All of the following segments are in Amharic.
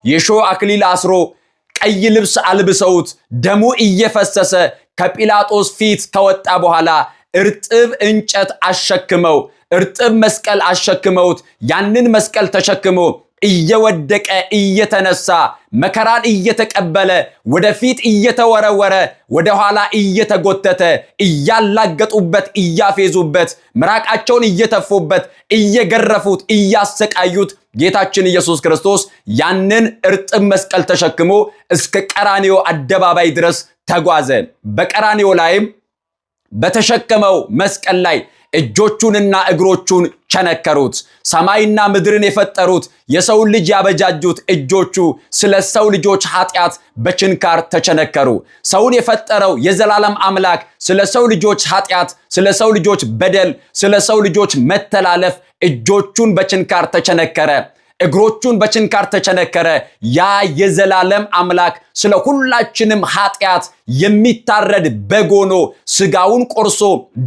የሾህ አክሊል አስሮ ቀይ ልብስ አልብሰውት ደሙ እየፈሰሰ ከጲላጦስ ፊት ከወጣ በኋላ እርጥብ እንጨት አሸክመው እርጥብ መስቀል አሸክመውት ያንን መስቀል ተሸክሞ እየወደቀ እየተነሳ መከራን እየተቀበለ ወደፊት እየተወረወረ ወደ ኋላ እየተጎተተ እያላገጡበት እያፌዙበት ምራቃቸውን እየተፉበት እየገረፉት እያሰቃዩት ጌታችን ኢየሱስ ክርስቶስ ያንን እርጥብ መስቀል ተሸክሞ እስከ ቀራንዮ አደባባይ ድረስ ተጓዘ። በቀራንዮ ላይም በተሸከመው መስቀል ላይ እጆቹንና እግሮቹን ቸነከሩት። ሰማይና ምድርን የፈጠሩት የሰው ልጅ ያበጃጁት እጆቹ ስለ ሰው ልጆች ኃጢአት በችንካር ተቸነከሩ። ሰውን የፈጠረው የዘላለም አምላክ ስለ ሰው ልጆች ኃጢአት፣ ስለ ሰው ልጆች በደል፣ ስለ ሰው ልጆች መተላለፍ እጆቹን በችንካር ተቸነከረ። እግሮቹን በችንካር ተቸነከረ። ያ የዘላለም አምላክ ስለ ሁላችንም ኃጢአት የሚታረድ በግ ሆኖ ስጋውን ቆርሶ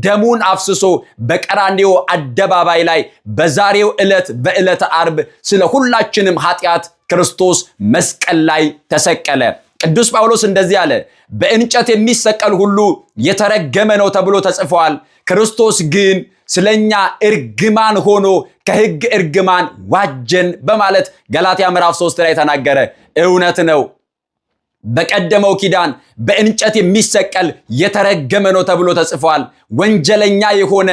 ደሙን አፍስሶ በቀራንዮ አደባባይ ላይ በዛሬው ዕለት በዕለተ ዓርብ ስለ ሁላችንም ኃጢአት ክርስቶስ መስቀል ላይ ተሰቀለ። ቅዱስ ጳውሎስ እንደዚህ አለ፣ በእንጨት የሚሰቀል ሁሉ የተረገመ ነው ተብሎ ተጽፏል። ክርስቶስ ግን ስለኛ እርግማን ሆኖ ከሕግ እርግማን ዋጀን በማለት ገላትያ ምዕራፍ 3 ላይ ተናገረ። እውነት ነው። በቀደመው ኪዳን በእንጨት የሚሰቀል የተረገመ ነው ተብሎ ተጽፏል። ወንጀለኛ የሆነ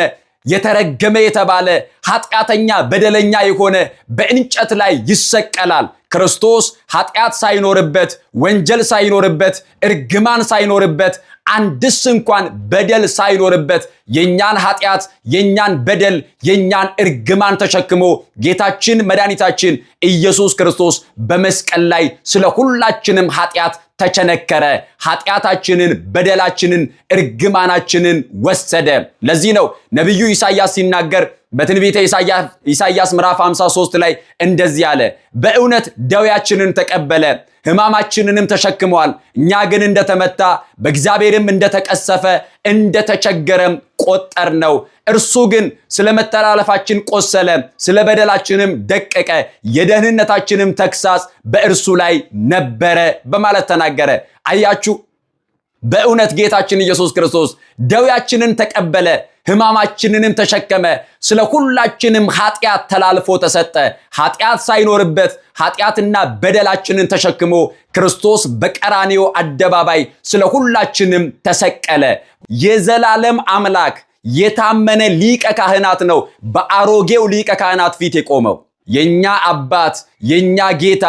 የተረገመ የተባለ ኃጢአተኛ በደለኛ የሆነ በእንጨት ላይ ይሰቀላል። ክርስቶስ ኃጢአት ሳይኖርበት ወንጀል ሳይኖርበት እርግማን ሳይኖርበት አንድስ እንኳን በደል ሳይኖርበት የኛን ኃጢአት የኛን በደል የኛን እርግማን ተሸክሞ ጌታችን መድኃኒታችን ኢየሱስ ክርስቶስ በመስቀል ላይ ስለ ሁላችንም ኃጢአት ተቸነከረ። ኃጢአታችንን በደላችንን እርግማናችንን ወሰደ። ለዚህ ነው ነብዩ ኢሳይያስ ሲናገር በትንቢተ ኢሳይያስ ምዕራፍ 53 ላይ እንደዚህ አለ፣ በእውነት ደዌያችንን ተቀበለ ሕማማችንንም ተሸክሟል። እኛ ግን እንደተመታ በእግዚአብሔርም እንደተቀሰፈ እንደተቸገረም ቆጠርነው። እርሱ ግን ስለ መተላለፋችን ቆሰለ፣ ስለ በደላችንም ደቀቀ፣ የደህንነታችንም ተግሳጽ በእርሱ ላይ ነበረ በማለት ተናገረ። አያችሁ፣ በእውነት ጌታችን ኢየሱስ ክርስቶስ ደዌያችንን ተቀበለ፣ ሕማማችንንም ተሸከመ፣ ስለ ሁላችንም ኃጢአት ተላልፎ ተሰጠ። ኃጢአት ሳይኖርበት ኃጢአትና በደላችንን ተሸክሞ ክርስቶስ በቀራንዮ አደባባይ ስለ ሁላችንም ተሰቀለ። የዘላለም አምላክ የታመነ ሊቀ ካህናት ነው በአሮጌው ሊቀ ካህናት ፊት የቆመው። የኛ አባት የኛ ጌታ